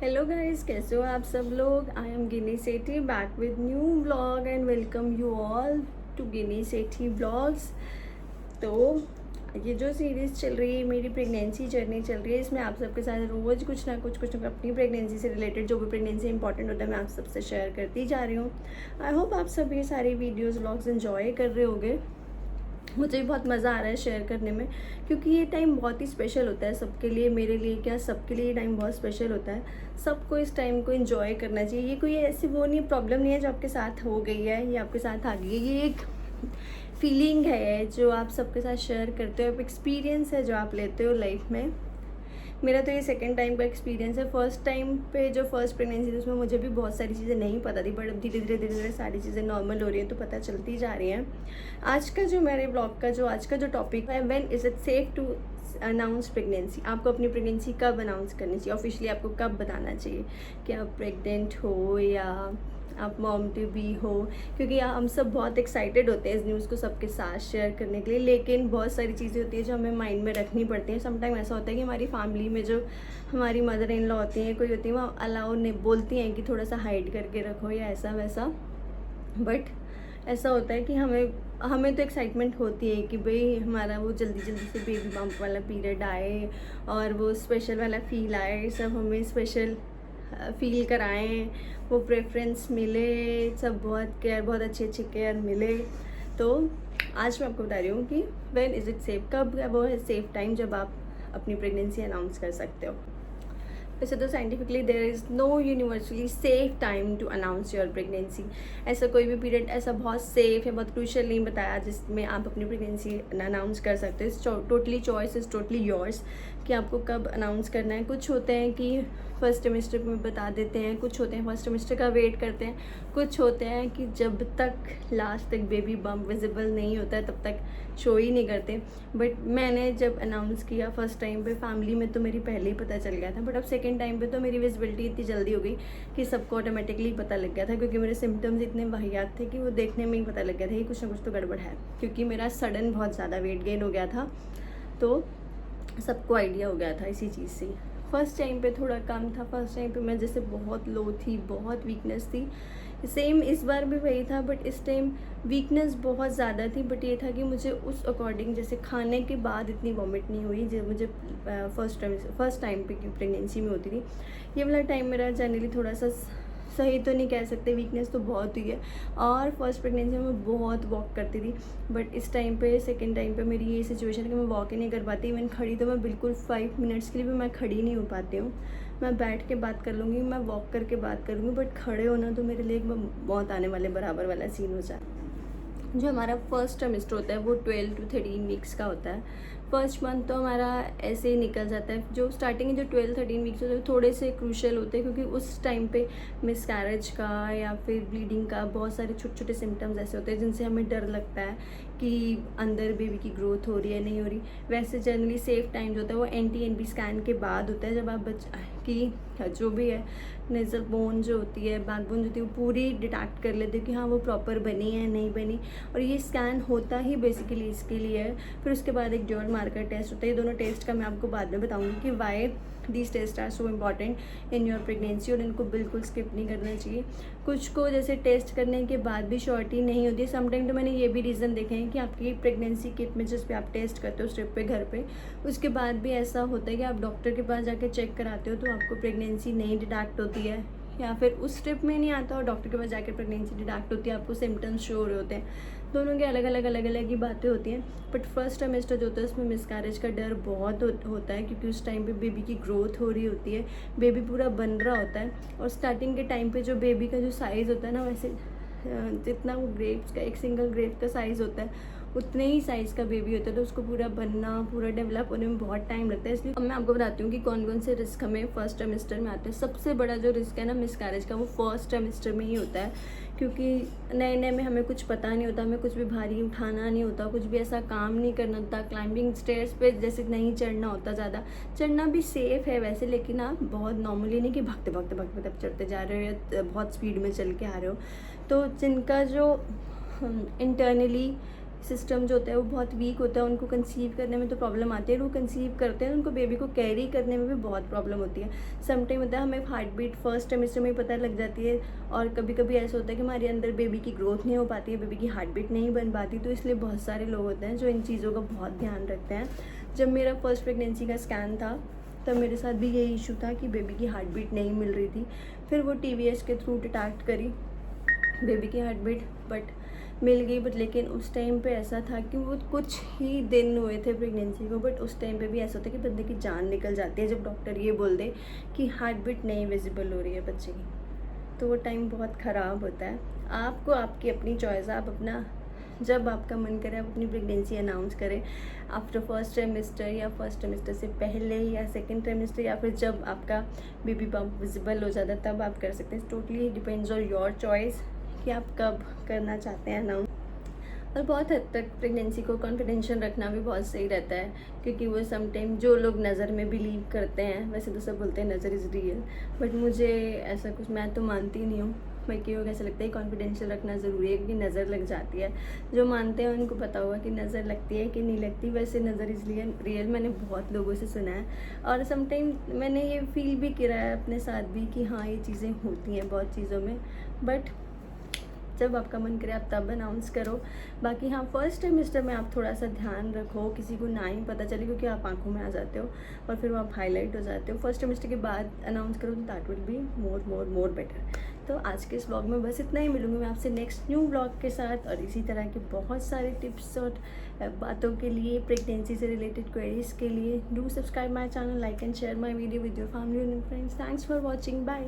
Hello guys, कैसे हो आप सब लोग। I am Gini Sethi back with new blog and welcome you all to Gini Sethi blogs. तो ये जो सीरीज़ चल रही है, मेरी प्रेगनेंसी जर्नी चल रही है, इसमें आप सबके साथ रोज़ कुछ ना कुछ अपनी प्रेगनेंसी से रिलेटेड जो भी प्रेगनेंसी इंपॉर्टेंट होता है मैं आप सबसे शेयर करती जा रही हूँ। आई होप आप सब ये सारी वीडियोज़ ब्लॉग्स इन्जॉय कर रहे होंगे। मुझे भी बहुत मज़ा आ रहा है शेयर करने में, क्योंकि ये टाइम बहुत ही स्पेशल होता है सबके लिए। मेरे लिए क्या, सबके लिए ये टाइम बहुत स्पेशल होता है। सबको इस टाइम को एंजॉय करना चाहिए। ये कोई ऐसी वो नहीं, प्रॉब्लम नहीं है जो आपके साथ हो गई है या आपके साथ आ गई है। ये एक फीलिंग है जो आप सबके साथ शेयर करते हो, एक एक्सपीरियंस है जो आप लेते हो लाइफ में। मेरा तो ये सेकंड टाइम का एक्सपीरियंस है। फर्स्ट टाइम पे जो फर्स्ट प्रेगनेंसी थी उसमें मुझे भी बहुत सारी चीज़ें नहीं पता थी, बट अब धीरे धीरे सारी चीज़ें नॉर्मल हो रही हैं तो पता चलती जा रही हैं। आज का जो मेरे ब्लॉग का जो आज का जो टॉपिक है, when is it safe to announce pregnancy. आपको अपनी प्रेगनेंसी कब अनाउंस करनी चाहिए, ऑफिशियली आपको कब बताना चाहिए कि आप प्रेग्नेंट हो या आप मॉम टू बी हो। क्योंकि हम सब बहुत एक्साइटेड होते हैं इस न्यूज़ को सबके साथ शेयर करने के लिए, लेकिन बहुत सारी चीज़ें होती है जो हमें माइंड में रखनी पड़ती हैं। समटाइम ऐसा होता है कि हमारी फैमिली में जो हमारी मदर इन लॉ होती हैं, कोई होती है, वो अलाउ नहीं बोलती हैं कि थोड़ा सा हाइड करके रखो या ऐसा वैसा। बट ऐसा होता है कि हमें तो एक्साइटमेंट होती है कि भाई हमारा वो जल्दी जल्दी से बेबी बम्प वाला पीरियड आए और वो स्पेशल वाला फील आए, सब हमें स्पेशल फील कराएं, वो प्रेफरेंस मिले, सब बहुत केयर, बहुत अच्छी अच्छी केयर मिले। तो आज मैं आपको बता रही हूँ कि व्हेन इज़ इट सेफ, कब वो है सेफ टाइम जब आप अपनी प्रेगनेंसी अनाउंस कर सकते हो। वैसे तो scientifically there is no universally safe time to announce your pregnancy. ऐसा कोई भी पीरियड ऐसा बहुत सेफ या बहुत क्रूशियल नहीं बताया जिसमें आप अपनी प्रेगनेंसी अनाउंस कर सकते हो। Totally choice is totally yours कि आपको कब अनाउंस करना है। कुछ होते हैं कि फर्स्ट सेमेस्टर में बता देते हैं, कुछ होते हैं फर्स्ट सेमेस्टर का वेट करते हैं, कुछ होते हैं कि जब तक लास्ट तक बेबी बम्प विजिबल नहीं होता है तब तक शो ही नहीं करते। बट मैंने जब अनाउंस किया फर्स्ट टाइम पे, फैमिली में तो मेरी पहले ही पता चल गया था, बट अब सेकेंड टाइम पे तो मेरी विजिबिलिटी इतनी जल्दी हो गई कि सबको ऑटोमेटिकली पता लग गया था, क्योंकि मेरे सिम्टम्स इतने वाहियात थे कि वो देखने में ही पता लग गया था कि कुछ ना कुछ तो गड़बड़ है। क्योंकि मेरा सडन बहुत ज़्यादा वेट गेन हो गया था, तो सबको आइडिया हो गया था इसी चीज़ से। फर्स्ट टाइम पे थोड़ा कम था, फर्स्ट टाइम पे मैं जैसे बहुत लो थी, बहुत वीकनेस थी। सेम इस बार भी वही था, बट इस टाइम वीकनेस बहुत ज़्यादा थी। बट ये था कि मुझे उस अकॉर्डिंग जैसे खाने के बाद इतनी वॉमिट नहीं हुई जो मुझे फर्स्ट टाइम पे की प्रेगनेंसी में होती थी। ये वाला टाइम मेरा जनरली थोड़ा सा सही तो नहीं कह सकते, वीकनेस तो बहुत हुई है। और फर्स्ट प्रेगनेंसी में मैं बहुत वॉक करती थी, बट इस टाइम पे सेकंड टाइम पे मेरी ये सिचुएशन है कि मैं वॉक ही नहीं कर पाती। इवन खड़ी तो मैं बिल्कुल 5 मिनट्स के लिए भी मैं खड़ी नहीं हो पाती हूँ। मैं बैठ के बात कर लूँगी, मैं वॉक करके बात कर लूँगी, बट खड़े होना तो मेरे लिए एक मौत आने वाले बराबर वाला सीन हो जाता है। जो हमारा फर्स्ट ट्राइमेस्टर होता है वो 12 to 13 वीक्स का होता है। फर्स्ट मंथ तो हमारा ऐसे ही निकल जाता है। जो स्टार्टिंग के जो 12-13 वीक्स होते हैं थोड़े से क्रूशियल होते हैं, क्योंकि उस टाइम पे मिसकैरेज का या फिर ब्लीडिंग का बहुत सारे छोटे छोटे सिम्टम्स ऐसे होते हैं जिनसे हमें डर लगता है कि अंदर बेबी की ग्रोथ हो रही है नहीं हो रही। वैसे जनरली सेफ टाइम जो होता है वो NT-NB स्कैन के बाद होता है, जब आप की जो भी है नेज़ल बोन जो होती है, बैकबोन जो होती है, वो पूरी डिटेक्ट कर लेते हैं कि हाँ वो प्रॉपर बनी है नहीं बनी। और ये स्कैन होता ही बेसिकली इसके लिए है। फिर उसके बाद एक जॉर्ज मार्कर टेस्ट होता है। ये दोनों टेस्ट का मैं आपको बाद में बताऊंगी कि why these test are so important in your pregnancy, और इनको बिल्कुल स्किप नहीं करना चाहिए। कुछ को जैसे टेस्ट करने के बाद भी श्योरिटी नहीं होती। समटाइम तो मैंने ये भी रीज़न देखे हैं कि आपकी प्रेगनेंसी किट में जिस पे आप टेस्ट करते हो स्ट्रिप पे घर पे, उसके बाद भी ऐसा होता है कि आप डॉक्टर के पास जाके चेक कराते हो तो आपको प्रेगनेंसी नहीं डिटेक्ट होती है, या फिर उस स्ट्रिप में नहीं आता और डॉक्टर के पास जाकर प्रेगनेंसी डिटेक्ट होती है, आपको सिम्टम्स शो हो रहे होते हैं। दोनों के अलग अलग ही बातें होती हैं। बट फर्स्ट ट्राइमेस्टर जो होता है उसमें मिसकैरेज का डर बहुत होता है, क्योंकि उस टाइम पे बेबी की ग्रोथ हो रही होती है, बेबी पूरा बन रहा होता है। और स्टार्टिंग के टाइम पे जो बेबी का जो साइज़ होता है ना, वैसे जितना वो ग्रेप्स का एक सिंगल ग्रेप का साइज़ होता है उतने ही साइज़ का बेबी होता है, तो उसको पूरा बनना, पूरा डेवलप होने में बहुत टाइम लगता है। इसलिए अब मैं आपको बताती हूँ कि कौन कौन से रिस्क हमें फर्स्ट ट्राइमेस्टर में आते हैं। सबसे बड़ा जो रिस्क है ना मिसकैरेज का, वो फर्स्ट ट्राइमेस्टर में ही होता है, क्योंकि नए नए में हमें कुछ पता नहीं होता, हमें कुछ भी भारी उठाना नहीं होता, कुछ भी ऐसा काम नहीं करना होता, क्लाइंबिंग स्टेयर्स पे जैसे नहीं चढ़ना होता ज़्यादा। चढ़ना भी सेफ़ है वैसे, लेकिन आप बहुत नॉर्मली नहीं कि भागते भागते भागते तब चढ़ते जा रहे हो या बहुत स्पीड में चल के आ रहे हो। तो जिनका जो इंटरनली सिस्टम जो होता है वो बहुत वीक होता है, उनको कंसीव करने में तो प्रॉब्लम आती है। वो कंसीव करते हैं उनको बेबी को कैरी करने में भी बहुत प्रॉब्लम होती है। समटाइम होता है हमें हार्ट बीट फर्स्ट ट्राइमेस्टर में ही पता लग जाती है, और कभी कभी ऐसा होता है कि हमारे अंदर बेबी की ग्रोथ नहीं हो पाती है, बेबी की हार्ट बीट नहीं बन पाती। तो इसलिए बहुत सारे लोग होते हैं जो इन चीज़ों का बहुत ध्यान रखते हैं। जब मेरा फर्स्ट प्रेगनेंसी का स्कैन था तब मेरे साथ भी यही इशू था कि बेबी की हार्ट बीट नहीं मिल रही थी। फिर वो TVS के थ्रू डिटेक्ट करी बेबी की हार्ट बीट, बट मिल गई। बट लेकिन उस टाइम पे ऐसा था कि वो कुछ ही दिन हुए थे प्रेगनेंसी को, बट उस टाइम पे भी ऐसा होता है कि बंदे की जान निकल जाती है जब डॉक्टर ये बोल दे कि हार्ट बीट नहीं विजिबल हो रही है बच्चे की। तो वो टाइम बहुत ख़राब होता है। आपको आपकी अपनी चॉइस है, आप अपना जब आपका मन करे आप अपनी प्रेगनेंसी अनाउंस करें, आफ्टर फर्स्ट ट्राइमेस्टर या फर्स्ट ट्राइमेस्टर से पहले या सेकंड ट्राइमेस्टर, या फिर जब आपका बेबी बम्प विजिबल हो जाता है तब आप कर सकते हैं। Totally depends on your choice कि आप कब करना चाहते हैं अनाउंस। और बहुत हद तक प्रेगनेंसी को कॉन्फिडेंशियल रखना भी बहुत सही रहता है, क्योंकि वो समटाइम जो लोग नज़र में बिलीव करते हैं, वैसे तो सब बोलते हैं नज़र इज़ रियल, बट मुझे ऐसा कुछ, मैं तो मानती नहीं हूँ। बल्कि वो कैसा लगता है कॉन्फिडेंशियल रखना ज़रूरी है, क्योंकि नज़र लग जाती है। जो मानते हैं उनको पता होगा कि नज़र लगती है कि नहीं लगती। वैसे नज़र इज़ रियल मैंने बहुत लोगों से सुना है, और समटाइम मैंने ये फील भी किया है अपने साथ भी कि हाँ ये चीज़ें होती हैं बहुत चीज़ों में। बट जब आपका मन करे आप तब अनाउंस करो। बाकी हाँ, फर्स्ट ट्राइमेस्टर में आप थोड़ा सा ध्यान रखो, किसी को ना ही पता चले, क्योंकि आप आंखों में आ जाते हो और फिर वो आप हाईलाइट हो जाते हो। फर्स्ट ट्राइमेस्टर के बाद अनाउंस करो तो that will be more better. तो आज के इस व्लॉग में बस इतना ही। मिलूंगी मैं आपसे नेक्स्ट न्यू व्लॉग के साथ, और इसी तरह के बहुत सारे टिप्स और बातों के लिए, प्रेगनेंसी से रिलेटेड क्वेरीज के लिए do subscribe my channel, like and share my video with your family and friends. Thanks for watching, bye.